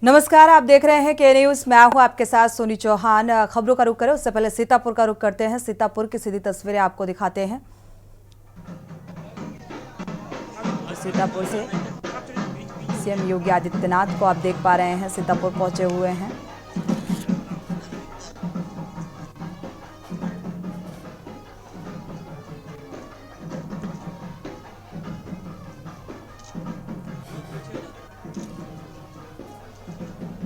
नमस्कार, आप देख रहे हैं के न्यूज। मैं हूं आपके साथ सोनी चौहान। खबरों का रुख करें उससे पहले सीतापुर का रुख करते हैं। सीतापुर की सीधी तस्वीरें आपको दिखाते हैं। सीतापुर से सीएम योगी आदित्यनाथ को आप देख पा रहे हैं, सीतापुर पहुंचे हुए हैं।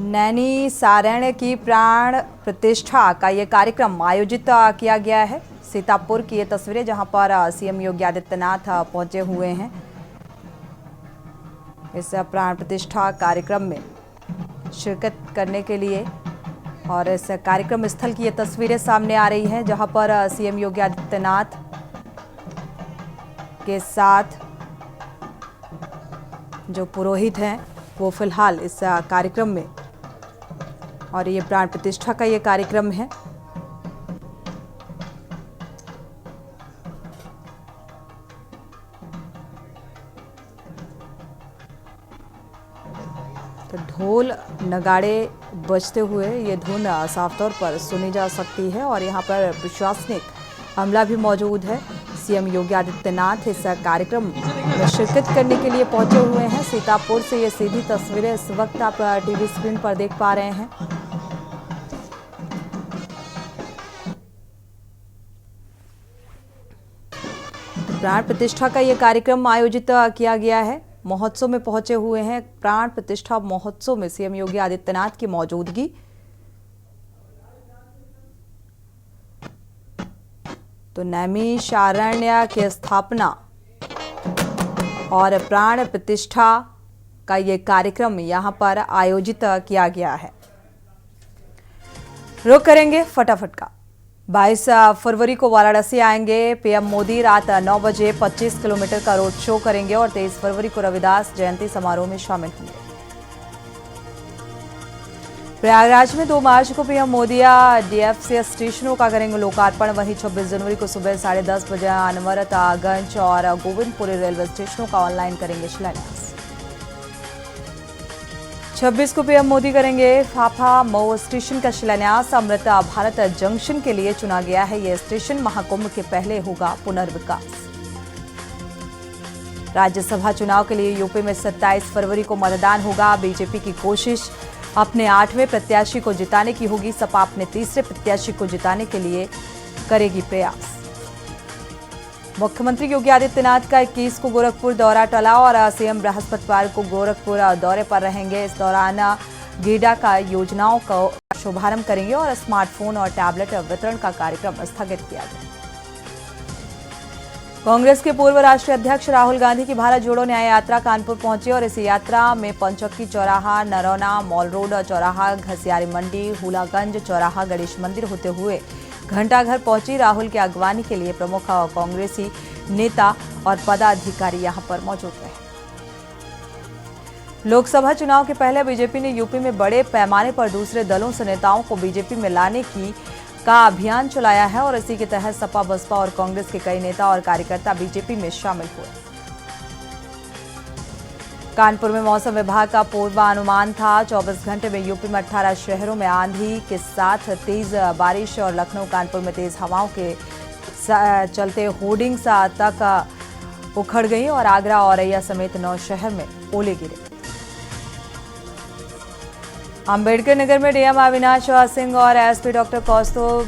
नैनी सारण्य की प्राण प्रतिष्ठा का ये कार्यक्रम आयोजित किया गया है। सीतापुर की ये तस्वीरें जहां पर सीएम योगी आदित्यनाथ पहुंचे हुए हैं इस प्राण प्रतिष्ठा कार्यक्रम में शिरकत करने के लिए। और इस कार्यक्रम स्थल की ये तस्वीरें सामने आ रही हैं जहां पर सीएम योगी आदित्यनाथ के साथ जो पुरोहित हैं वो फिलहाल इस कार्यक्रम में, और ये प्राण प्रतिष्ठा का ये कार्यक्रम है। तो ढोल नगाड़े बजते हुए ये धुन साफ तौर पर सुनी जा सकती है। और यहाँ पर प्रशासनिक अमला भी मौजूद है। सीएम योगी आदित्यनाथ इस कार्यक्रम में शिरकत करने के लिए पहुंचे हुए हैं। सीतापुर से ये सीधी तस्वीरें इस वक्त आप टीवी स्क्रीन पर देख पा रहे हैं। प्राण प्रतिष्ठा का ये कार्यक्रम आयोजित किया गया है। महोत्सव में पहुंचे हुए हैं। प्राण प्रतिष्ठा महोत्सव में सीएम योगी आदित्यनाथ की मौजूदगी। तो नैमी सारण्य की स्थापना और प्राण प्रतिष्ठा का ये कार्यक्रम यहां पर आयोजित किया गया है। रुक करेंगे फटाफट का। 22 फरवरी को वाराणसी आएंगे पीएम मोदी। रात 9 बजे 25 किलोमीटर का रोड शो करेंगे और 23 फरवरी को रविदास जयंती समारोह में शामिल होंगे। प्रयागराज में 2 मार्च को पीएम मोदी डीएफसी स्टेशनों का करेंगे लोकार्पण। वहीं 26 जनवरी को सुबह 10:30 बजे अनवरतगंज और गोविंदपुरी रेलवे स्टेशनों का ऑनलाइन करेंगे शिलान्यास। 26 को पीएम मोदी करेंगे फाफा मऊ स्टेशन का शिलान्यास। अमृत भारत जंक्शन के लिए चुना गया है यह स्टेशन। महाकुंभ के पहले होगा पुनर्विकास। राज्यसभा चुनाव के लिए यूपी में 27 फरवरी को मतदान होगा। बीजेपी की कोशिश अपने 8वें प्रत्याशी को जिताने की होगी। सपा अपने 3रे प्रत्याशी को जिताने के लिए करेगी प्रयास। मुख्यमंत्री योगी आदित्यनाथ का 21 को गोरखपुर दौरा टला और सीएम बृहस्पतिवार को गोरखपुर दौरे पर रहेंगे। इस दौरान गीडा का योजनाओं का शुभारंभ करेंगे और स्मार्टफोन और टैबलेट वितरण का कार्यक्रम स्थगित किया गया। कांग्रेस के पूर्व राष्ट्रीय अध्यक्ष राहुल गांधी की भारत जोड़ो न्याय यात्रा कानपुर पहुंची और इस यात्रा में पंचक्की चौराहा, नरौना, मॉल रोड चौराहा, घसियारी मंडी, हुलागंज चौराहा, गणेश मंदिर होते हुए घंटाघर पहुंची। राहुल की अगवानी के लिए प्रमुख कांग्रेसी नेता और पदाधिकारी यहां पर मौजूद रहे। लोकसभा चुनाव के पहले बीजेपी ने यूपी में बड़े पैमाने पर दूसरे दलों से नेताओं को बीजेपी में लाने का अभियान चलाया है और इसी के तहत सपा, बसपा और कांग्रेस के कई नेता और कार्यकर्ता बीजेपी में शामिल हुए। कानपुर में मौसम विभाग का पूर्वानुमान था। 24 घंटे में यूपी में 18 शहरों में आंधी के साथ तेज बारिश और लखनऊ, कानपुर में तेज हवाओं के चलते होर्डिंग्स तक उखड़ गई और आगरा, औरैया समेत 9 शहर में ओले गिरे। अंबेडकर नगर में डीएम अविनाश सिंह और एसपी डॉक्टर कौस्तुभ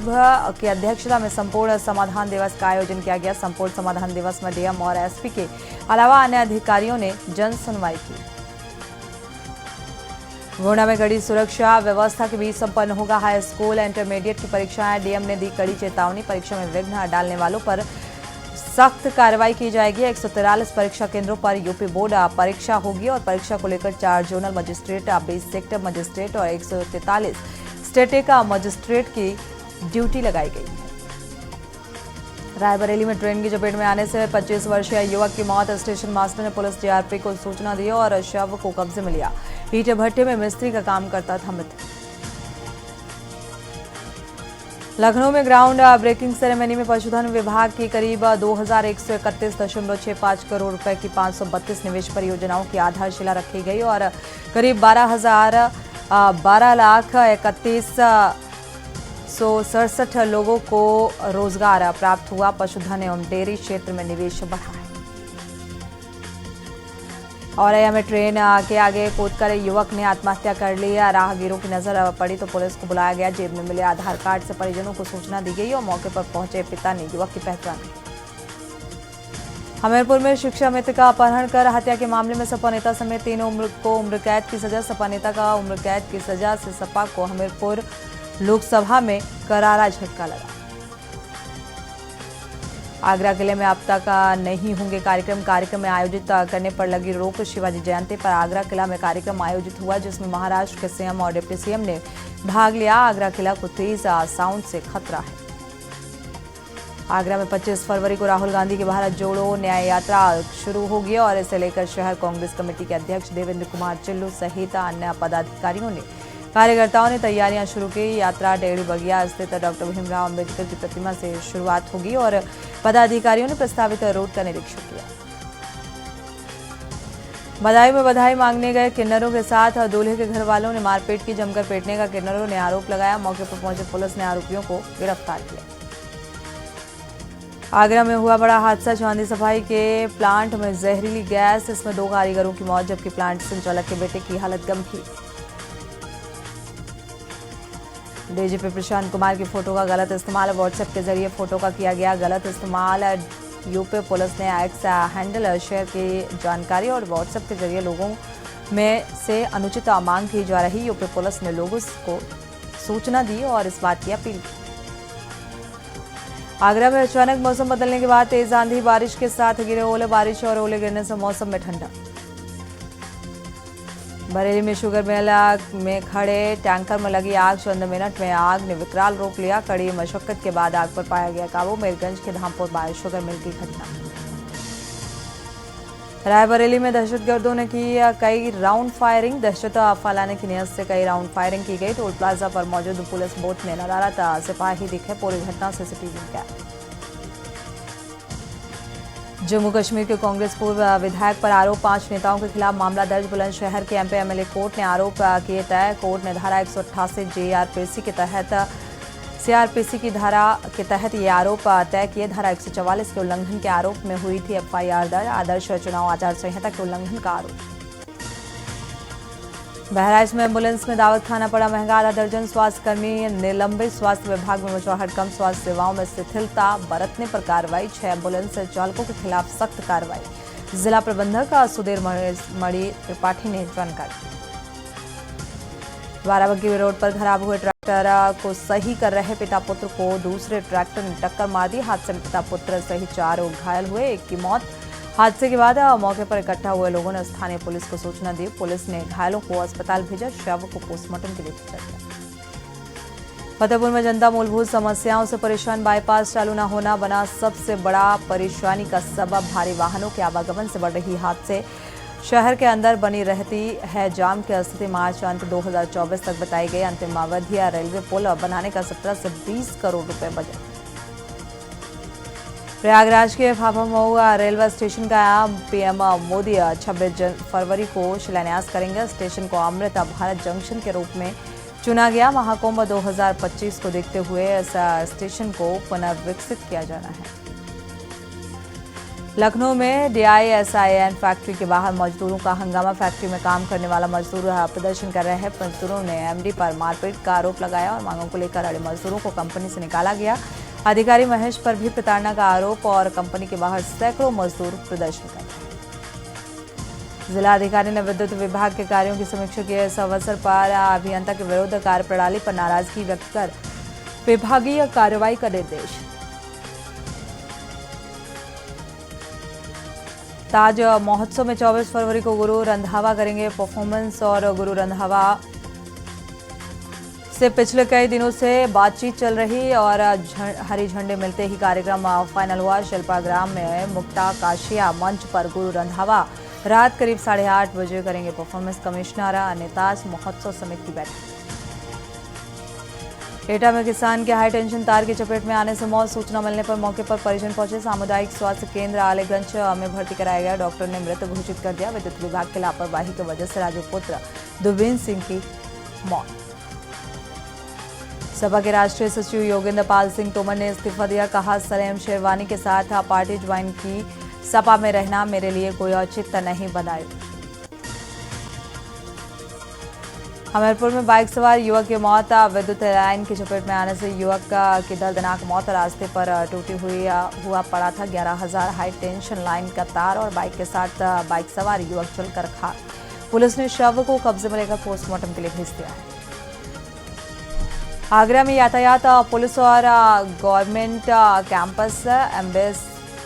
की अध्यक्षता में संपूर्ण समाधान दिवस का आयोजन किया गया। संपूर्ण समाधान दिवस में डीएम और एसपी के अलावा अन्य अधिकारियों ने जन सुनवाई की। गुना में कड़ी सुरक्षा व्यवस्था के बीच संपन्न होगा हाई स्कूल इंटरमीडिएट की परीक्षाएं। डीएम ने दी कड़ी चेतावनी। परीक्षा में विघ्न डालने वालों पर सख्त कार्रवाई की जाएगी। 143 परीक्षा केंद्रों पर यूपी बोर्ड परीक्षा होगी और परीक्षा को लेकर 4 जोनल मजिस्ट्रेट, 20 सेक्टर मजिस्ट्रेट और 143 स्टेट मजिस्ट्रेट की ड्यूटी लगाई गई है। रायबरेली में ट्रेन की चपेट में आने से 25 वर्षीय युवक की मौत। स्टेशन मास्टर ने पुलिस जीआरपी को सूचना दी और शव को कब्जे में लिया। ईंट भट्टे में मिस्त्री का काम करता था मृत। लखनऊ में ग्राउंड ब्रेकिंग सेरेमनी में पशुधन विभाग की करीब 2131.65 करोड़ रुपए की 532 निवेश परियोजनाओं की आधारशिला रखी गई और करीब 12,000 12,31,167 लोगों को रोजगार प्राप्त हुआ। पशुधन एवं डेयरी क्षेत्र में निवेश बढ़ा है। औरैया में ट्रेन के आगे कूदकर युवक ने आत्महत्या कर ली। राहगीरों की नजर पड़ी तो पुलिस को बुलाया गया। जेब में मिले आधार कार्ड से परिजनों को सूचना दी गई और मौके पर पहुंचे पिता ने युवक की पहचान की। हमीरपुर में शिक्षा मित्र का अपहरण कर हत्या के मामले में सपा नेता समेत 3 को उम्र कैद की सजा। सपा नेता का उम्र कैद की सजा से सपा को हमीरपुर लोकसभा में करारा झटका लगा। आगरा किले में अब तक नहीं होंगे कार्यक्रम में आयोजित करने पर लगी रोक। शिवाजी जयंती पर आगरा किला में कार्यक्रम आयोजित हुआ, जिसमें महाराष्ट्र के सीएम और डिप्टी सीएम ने भाग लिया। आगरा किला को तेज साउंड से खतरा है। आगरा में 25 फरवरी को राहुल गांधी की भारत जोड़ो न्याय यात्रा शुरू होगी और इसे लेकर शहर कांग्रेस कमेटी के अध्यक्ष देवेंद्र कुमार चिल्लू सहित अन्य पदाधिकारियों ने कार्यकर्ताओं ने तैयारियां शुरू की। यात्रा टेढ़ी बगिया स्थित डॉक्टर भीमराव अंबेडकर की प्रतिमा से शुरुआत होगी और पदाधिकारियों ने प्रस्तावित रूट का निरीक्षण किया। बधाई में बधाई मांगने गए किन्नरों के साथ दूल्हे के घर वालों ने मारपीट की। जमकर पीटने का किन्नरों ने आरोप लगाया। मौके पर पहुंचे पुलिस ने आरोपियों को गिरफ्तार किया। आगरा में हुआ बड़ा हादसा। चांदी सफाई के प्लांट में जहरीली गैस, इसमें 2 कारीगरों की मौत जबकि प्लांट संचालक के बेटे की हालत गंभीर। डीजीपी प्रशांत कुमार की फोटो का गलत इस्तेमाल। व्हाट्सएप के जरिए फोटो का किया गया गलत इस्तेमाल। यूपी पुलिस ने एक्स हैंडल शेयर की जानकारी और व्हाट्सएप के जरिए लोगों में से अनुचित मांग की जा रही। यूपी पुलिस ने लोगों को सूचना दी और इस बात की अपील की। आगरा में अचानक मौसम बदलने के बाद तेज आंधी बारिश के साथ गिरे ओले। बारिश और ओले गिरने से मौसम में ठंडा। बरेली में शुगर मिल में खड़े टैंकर में लगी आग। चंद मिनट में आग ने विकराल रूप लिया। कड़ी मशक्कत के बाद आग पर पाया गया काबू। मीरगंज के धामपुर बाय शुगर मिल की घटना। रायबरेली में दहशतगर्दों ने की कई राउंड फायरिंग। दहशत फैलाने की नीयत से कई राउंड फायरिंग की गई। टोल प्लाजा पर मौजूद पुलिस बोट में नदारत सिपाही दिखे। पूरी घटना सीसीटीवी में कैद। जम्मू कश्मीर के कांग्रेस पूर्व विधायक पर आरोप। 5 नेताओं के खिलाफ मामला दर्ज। बुलंदशहर के एमपी एमएलए कोर्ट ने आरोप किए तय। कोर्ट ने धारा 188 सीआरपीसी की धारा के तहत ये आरोप तय किए। धारा 144 के उल्लंघन के आरोप में हुई थी एफआईआर दर्ज। आदर्श चुनाव आचार संहिता के उल्लंघन का आरोप। बहराइच में एम्बुलेंस में दावत खाना पड़ा महंगा। आधा दर्जन स्वास्थ्यकर्मी निलंबित। स्वास्थ्य विभाग में मचा हड़कंप। स्वास्थ्य सेवाओं में शिथिलता बरतने पर कार्रवाई। 6 एम्बुलेंस चालकों के खिलाफ सख्त कार्रवाई। जिला प्रबंधक सुधीर मणि त्रिपाठी ने जानकारी दी। बाराबंकी रोड पर खराब हुए ट्रैक्टर को सही कर रहे पिता पुत्र को दूसरे ट्रैक्टर ने टक्कर मार दी। हादसे में पिता पुत्र सहित 4 लोग घायल हुए, 1 की मौत। हादसे के बाद मौके पर इकट्ठा हुए लोगों ने स्थानीय पुलिस को सूचना दी। पुलिस ने घायलों को अस्पताल भेजा। शव को पोस्टमार्टम के लिए भेजा गया। फतेहपुर में जनता मूलभूत समस्याओं से परेशान। बाईपास चालू न होना बना सबसे बड़ा परेशानी का सबब। भारी वाहनों के आवागमन से बढ़ रही हादसे। शहर के अंदर बनी रहती है जाम की स्थिति। मार्च अंत 2024 तक बताई गई अंतिम अवधि। रेलवे पुल बनाने का 17 से 20 करोड़ रुपए बजट। प्रयागराज के फाफामऊ रेलवे स्टेशन का पीएम मोदी 26 फरवरी को शिलान्यास करेंगे। स्टेशन को अमृत भारत जंक्शन के रूप में चुना गया। महाकुंभ 2025 को देखते हुए इस स्टेशन को पुनर्विकसित किया जाना है। लखनऊ में DISIN फैक्ट्री के बाहर मजदूरों का हंगामा। फैक्ट्री में काम करने वाला मजदूर प्रदर्शन कर रहे हैं। मजदूरों ने MD पर मारपीट का आरोप लगाया और मांगों को लेकर अड़े मजदूरों को कंपनी से निकाला गया। अधिकारी महेश पर भी प्रताड़ना का आरोप और कंपनी के बाहर सैकड़ों मजदूर प्रदर्शन कर रहे हैं। जिला अधिकारी ने विद्युत विभाग के कार्यों की समीक्षा की। इस अवसर पर अभियंता के विरुद्ध कार्यप्रणाली पर नाराजगी व्यक्त कर विभागीय कार्रवाई का निर्देश। ताज महोत्सव में 24 फरवरी को गुरु रंधावा करेंगे परफॉर्मेंस और गुरु रंधावा से पिछले कई दिनों से बातचीत चल रही और हरी झंडे मिलते ही कार्यक्रम फाइनल हुआ। शिल्पाग्राम में मुक्ता काशिया मंच पर गुरु रंधावा रात करीब 8:30 बजे करेंगे परफॉर्मेंस। कमिश्नर नेताज महोत्सव समिति की बैठक। एटा में किसान के हाई टेंशन तार की चपेट में आने से मौत। सूचना मिलने पर मौके पर परिजन पहुंचे। सामुदायिक स्वास्थ्य केंद्र आलेगंज में भर्ती कराया गया। डॉक्टर ने मृत घोषित कर दिया। विद्युत विभाग की लापरवाही की वजह से राजू पुत्र दुबीन सिंह की मौत। सपा के राष्ट्रीय सचिव योगेंद्र पाल सिंह तोमर ने इस्तीफा दिया। कहा, सलेम शेरवानी के साथ पार्टी ज्वाइन की, सपा में रहना मेरे लिए कोई औचित्य नहीं बनाए। हमीरपुर में बाइक सवार युवक की मौत। विद्युत लाइन की चपेट में आने से युवक की दर्दनाक मौत। रास्ते पर टूटी हुआ पड़ा था 11,000 हाई टेंशन लाइन का तार और बाइक के साथ बाइक सवार युवक चलकर खाक। पुलिस ने शव को कब्जे में लेकर पोस्टमार्टम के लिए भेज दिया है। आगरा में यातायात पुलिस और गवर्नमेंट कैंपस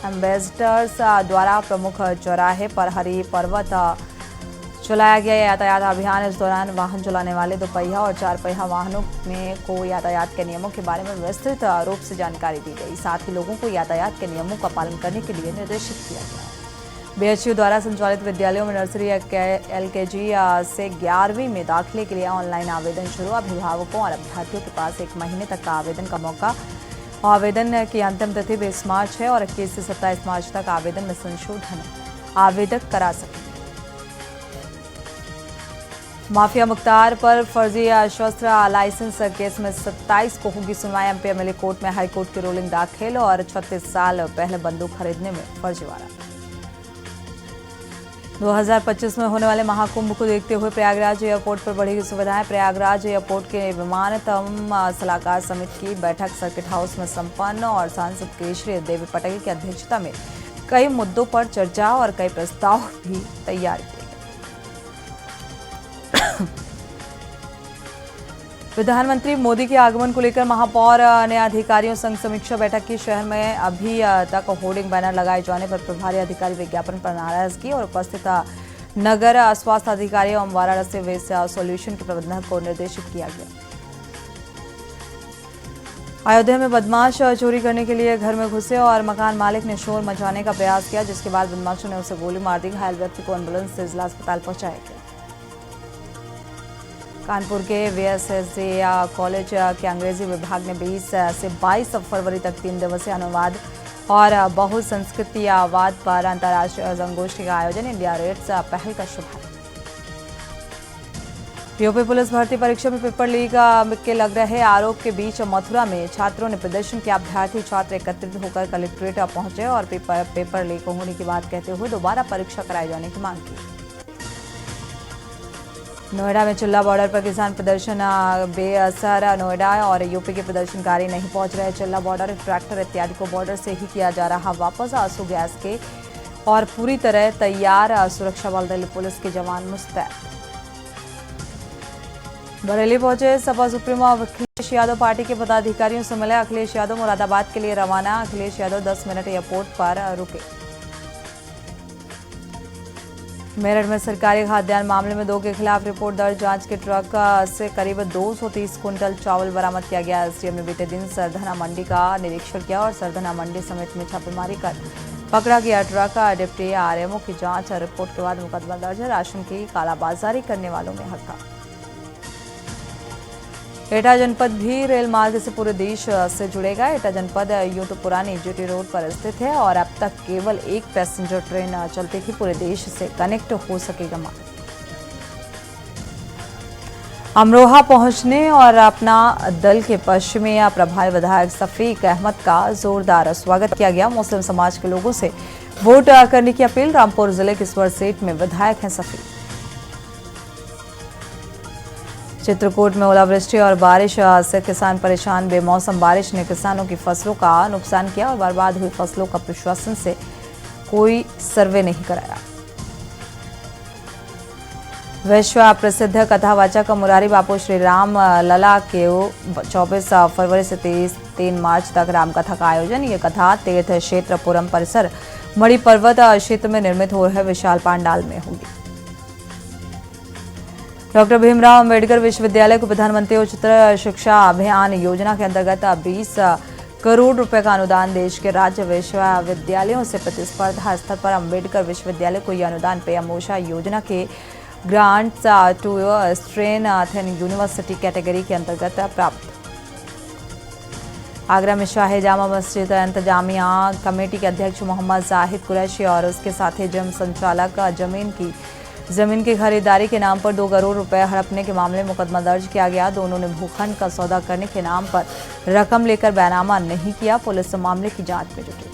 एम्बेसडर्स द्वारा प्रमुख चौराहे पर हरी पर्वत चलाया गया यातायात अभियान। इस दौरान वाहन चलाने वाले 2 पहिया और 4 पहिया वाहनों को यातायात के नियमों के बारे में विस्तृत रूप से जानकारी दी गई। साथ ही लोगों को यातायात के नियमों का पालन करने के लिए निर्देशित किया गया। बीएचयू द्वारा संचालित विद्यालयों में नर्सरी एलकेजी से 11वीं में दाखिले के लिए ऑनलाइन आवेदन शुरू। अभिभावकों और अभ्यर्थियों के पास 1 महीने तक का आवेदन का मौका। आवेदन की अंतिम तिथि 20 मार्च है और 21 से 27 मार्च तक आवेदन में संशोधन आवेदक करा सकेंगे। माफिया मुख्तार पर फर्जी शस्त्र लाइसेंस केस में 27 को होगी सुनवाई। एमपी एमएलए कोर्ट में हाईकोर्ट की रूलिंग दाखिल और 36 साल पहले बंदूक खरीदने में फर्जीवाड़ा। 2025 में होने वाले महाकुंभ को देखते हुए प्रयागराज एयरपोर्ट पर बढ़ेगी सुविधाएं। प्रयागराज एयरपोर्ट के विमानतम सलाहकार समिति की बैठक सर्किट हाउस में संपन्न और सांसद केशरी देवी पटेल की अध्यक्षता में कई मुद्दों पर चर्चा और कई प्रस्ताव भी तैयार किए। प्रधानमंत्री मोदी के आगमन को लेकर महापौर ने अधिकारियों संग समीक्षा बैठक की। शहर में अभी तक होर्डिंग बैनर लगाए जाने पर प्रभारी अधिकारी विज्ञापन पर नाराजगी और उपस्थित नगर स्वास्थ्य अधिकारी एवं वाराणसी वेस्ट सॉल्यूशन के प्रबंधक को निर्देशित किया गया। अयोध्या में बदमाश चोरी करने के लिए घर में घुसे और मकान मालिक ने शोर मचाने का प्रयास किया, जिसके बाद बदमाशों ने उसे गोली मार दी। घायल व्यक्ति को एम्बुलेंस से जिला अस्पताल पहुंचाया गया। कानपुर के वीएसएसडी कॉलेज के अंग्रेजी विभाग ने 20 से 22 फरवरी तक 3 दिवसीय अनुवाद और बहुसंस्कृतिवाद पर अंतर्राष्ट्रीय संगोष्ठी का आयोजन। इंडिया रेट्स पहल का शुभारंभ। यूपी पुलिस भर्ती परीक्षा में पेपर लीक के लग रहे आरोप के बीच मथुरा में छात्रों ने प्रदर्शन किया। अभ्यर्थी छात्र एकत्रित होकर कलेक्ट्रेट पहुंचे और पेपर लीक होने की बात कहते हुए दोबारा परीक्षा कराए जाने की मांग की। नोएडा में चिल्ला बॉर्डर पर किसान प्रदर्शन बेअसर। नोएडा और यूपी के प्रदर्शनकारी नहीं पहुंच रहे चिल्ला बॉर्डर। ट्रैक्टर इत्यादि को बॉर्डर से ही किया जा रहा वापस। आंसू गैस के और पूरी तरह तैयार सुरक्षा बल दिल्ली पुलिस के जवान मुस्तैद। बरेली पहुंचे सपा सुप्रीमो अखिलेश यादव पार्टी के पदाधिकारियों से मिले। अखिलेश यादव मुरादाबाद के लिए रवाना। अखिलेश यादव 10 मिनट एयरपोर्ट पर रुके। मेरठ में सरकारी खाद्यान्न मामले में 2 के खिलाफ रिपोर्ट दर्ज। जांच के ट्रक से करीब 230 क्विंटल चावल बरामद किया गया। एसडीएम ने बीते दिन सरधना मंडी का निरीक्षण किया और सरधना मंडी समेत में छापेमारी कर पकड़ा गया ट्रक। डिप्टी आरएमओ की जांच और रिपोर्ट के बाद मुकदमा दर्ज है। राशन की कालाबाजारी करने वालों में हड़ताल। एटा जनपद भी रेल मार्ग से पूरे देश से जुड़ेगा। एटा जनपद यूं तो पुरानी जीटी रोड पर स्थित है और अब तक केवल एक पैसेंजर ट्रेन चलती थी। पूरे देश से कनेक्ट हो सकेगा मार्ग। अमरोहा पहुंचने और अपना दल के पश्चिमी प्रभारी विधायक शफीक अहमद का जोरदार स्वागत किया गया। मुस्लिम समाज के लोगों से वोट करने की अपील। रामपुर जिले के स्वर सीट में विधायक हैं शफीक। चित्रकूट में ओलावृष्टि और बारिश से किसान परेशान। बेमौसम बारिश ने किसानों की फसलों का नुकसान किया और बर्बाद हुई फसलों का प्रशासन से कोई सर्वे नहीं कराया। विश्व प्रसिद्ध कथावाचक मुरारी बापू श्री राम लला के 24 फरवरी से 3 मार्च तक रामकथा का आयोजन। ये कथा तीर्थ क्षेत्र पुरम परिसर मणि पर्वत क्षेत्र में निर्मित हो रहे विशाल पांडाल में होगी। डॉक्टर भीमराव अंबेडकर विश्वविद्यालय को प्रधानमंत्री उच्चतर शिक्षा अभियान योजना के अंतर्गत 20 करोड़ रुपए का अनुदान। देश के राज्य विश्वविद्यालयों से प्रतिस्पर्धा स्तर पर अंबेडकर विश्वविद्यालय को यह अनुदान पीएम ऊषा योजना के ग्रांट्स टू स्ट्रेनथन यूनिवर्सिटी कैटेगरी के अंतर्गत प्राप्त। आगरा में शाही जामा मस्जिद इंतजामिया कमेटी के अध्यक्ष मोहम्मद जाहिद कुरैशी और उसके साथी जिम संचालक जमीन की जमीन की खरीदारी के नाम पर 2 करोड़ रुपए हड़पने के मामले में मुकदमा दर्ज किया गया। दोनों ने भूखंड का सौदा करने के नाम पर रकम लेकर बैनामा नहीं किया। पुलिस मामले की जांच में जुटी।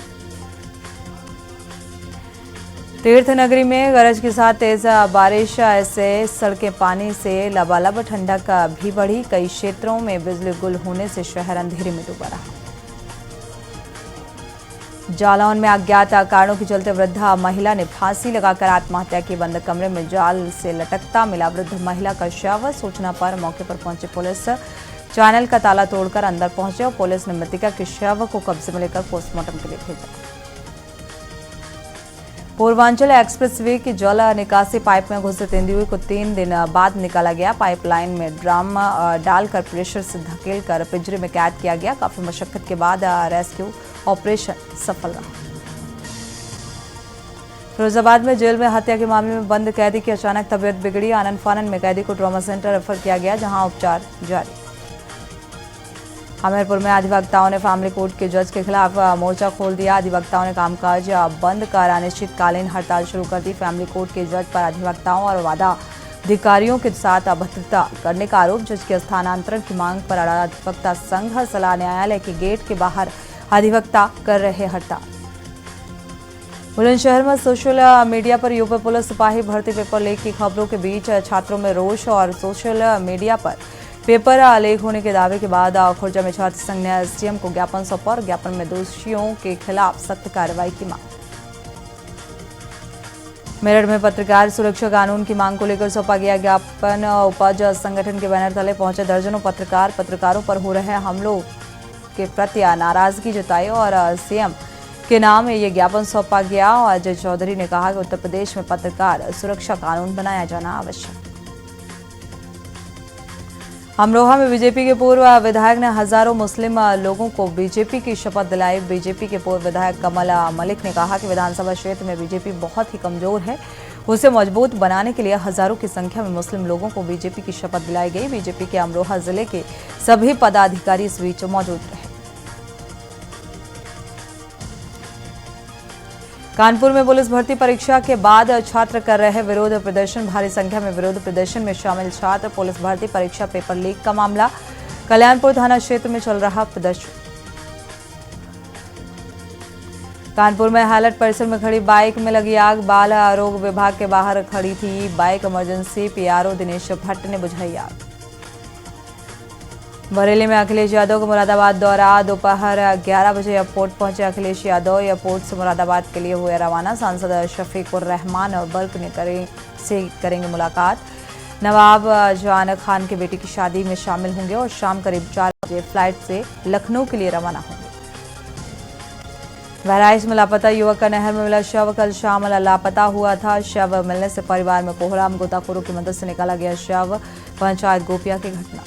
तीर्थ नगरी में गरज के साथ तेज बारिश से सड़कें पानी से लबालब, ठंडक भी बढ़ी। कई क्षेत्रों में बिजली गुल होने से शहर अंधेरे में डूबा रहा। जालौन में अज्ञात कारणों के चलते वृद्धा महिला ने फांसी लगाकर आत्महत्या की। बंद कमरे में जाल से लटकता मिला वृद्ध महिला का शव। सूचना पर मौके पर पहुंची पुलिस चैनल का ताला तोड़कर अंदर पहुंचे और पुलिस ने मृतका के शव को कब्जे में लेकर पोस्टमार्टम के लिए भेजा। पूर्वांचल एक्सप्रेसवे की जल निकासी पाइप में घुसे तेंदुए को 3 दिन बाद निकाला गया। पाइपलाइन में ड्रम डालकर प्रेशर से धकेलकर पिंजरे में कैद किया गया। काफी मशक्कत के बाद रेस्क्यू ऑपरेशन सफल रहा। फिरोजाबाद में जेल में हत्या के मामले में बंद कैदी की अचानक तबीयत बिगड़ी। आनंद फानन में कैदी को ट्रॉमा सेंटर रेफर किया गया, जहां उपचार जारी। हमीरपुर में अधिवक्ताओं ने फैमिली कोर्ट के जज के खिलाफ मोर्चा खोल दिया। अधिवक्ताओं ने कामकाज बंद कर अनिश्चितकालीन हड़ताल शुरू कर दी। फैमिली कोर्ट के जज पर अधिवक्ताओं और वादा अधिकारियों के साथ अभद्रता करने का आरोप। जज के स्थानांतरण की मांग पर अड़ा अधिवक्ता संघ। सलाह न्यायालय के गेट के बाहर अधिवक्ता कर रहे हड़ताल। बुलंदशहर में सोशल मीडिया पर यूपी पुलिस सिपाही भर्ती पेपर लीक की खबरों के बीच छात्रों में रोष और सोशल मीडिया पर पेपर लीक होने के दावे के बाद खुर्जा में छात्र संघ ने एसडीएम को ज्ञापन सौंपा और ज्ञापन में दोषियों के खिलाफ सख्त कार्रवाई की मांग। मेरठ में पत्रकार सुरक्षा कानून की मांग को लेकर सौंपा गया ज्ञापन। उपज संगठन के बैनर तले पहुंचे दर्जनों पत्रकारों पर हो रहे हमलों के प्रति नाराजगी जताई और सीएम के नाम ये ज्ञापन सौंपा गया। और अजय चौधरी ने कहा कि उत्तर प्रदेश में पत्रकार सुरक्षा कानून बनाया जाना आवश्यक। अमरोहा में बीजेपी के पूर्व विधायक ने हजारों मुस्लिम लोगों को बीजेपी की शपथ दिलाई। बीजेपी के पूर्व विधायक कमल मलिक ने कहा कि विधानसभा क्षेत्र में बीजेपी बहुत ही कमजोर है। उसे मजबूत बनाने के लिए हजारों की संख्या में मुस्लिम लोगों को बीजेपी की शपथ दिलाई गई। बीजेपी के अमरोहा जिले के सभी पदाधिकारी इस बीच मौजूद रहे। कानपुर में पुलिस भर्ती परीक्षा के बाद छात्र कर रहे विरोध प्रदर्शन। भारी संख्या में विरोध प्रदर्शन में शामिल छात्र। पुलिस भर्ती परीक्षा पेपर लीक का मामला। कल्याणपुर थाना क्षेत्र में चल रहा प्रदर्शन। कानपुर में हालट परिसर में खड़ी बाइक में लगी आग। बाल आरोग्य विभाग के बाहर खड़ी थी bike. Emergency PRO Dinesh Bhatt ने बुझाई आग। बरेली में अखिलेश यादव का मुरादाबाद दौरा। दोपहर 11 बजे एयरपोर्ट पहुंचे अखिलेश यादव। एयरपोर्ट से मुरादाबाद के लिए हुए रवाना। सांसद शफीकुर रहमान और बल्क ने करेंगे मुलाकात। नवाब जान खान के बेटी की शादी में शामिल होंगे और शाम करीब 4 बजे फ्लाइट से लखनऊ के लिए रवाना होंगे। बहराइच में लापता युवक का नहर में मिला शव। कल शाम लापता हुआ था। शव मिलने से परिवार में कोहराम। गोताखोरों की मदद से निकाला गया शव। पंचायत गोपिया की घटना।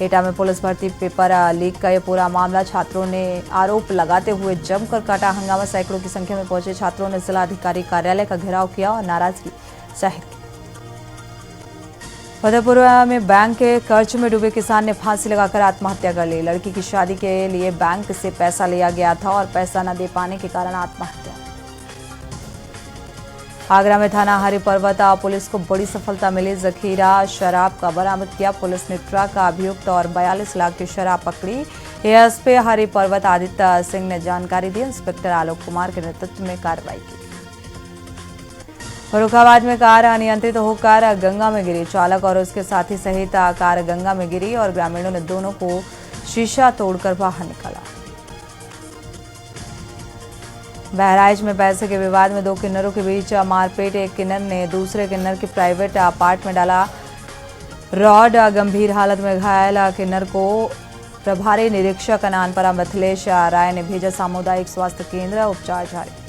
एटा में पुलिस भर्ती पेपर लीक का ये पूरा मामला। छात्रों ने आरोप लगाते हुए जमकर काटा हंगामा। सैकड़ों की संख्या में पहुंचे छात्रों ने जिला अधिकारी कार्यालय का घेराव किया और नाराजगी जाहिर की। फतेहपुर में बैंक के कर्ज में डूबे किसान ने फांसी लगाकर आत्महत्या कर ली। लड़की की शादी के लिए बैंक से पैसा लिया गया था और पैसा न दे पाने के कारण आत्महत्या। आगरा में थाना हरि पर्वत पुलिस को बड़ी सफलता मिली। जखीरा शराब का बरामद किया। पुलिस ने ट्रक अभियुक्त और 42 लाख की शराब पकड़ी। एएसपी हरि पर्वत आदित्य सिंह ने जानकारी दी। इंस्पेक्टर आलोक कुमार के नेतृत्व में कार्रवाई की। फर्रुखाबाद में कार अनियंत्रित होकर गंगा में गिरी। चालक और उसके साथी सहित कार गंगा में गिरी और ग्रामीणों ने दोनों को शीशा तोड़कर बाहर निकाला। बहराइच में पैसे के विवाद में 2 किन्नरों के बीच मारपीट। एक किन्नर ने दूसरे किन्नर के प्राइवेट पार्ट में डाला रॉड। गंभीर हालत में घायल किन्नर को प्रभारी निरीक्षक अनानपरा मिथिलेश राय ने भेजा सामुदायिक स्वास्थ्य केंद्र। उपचार जारी।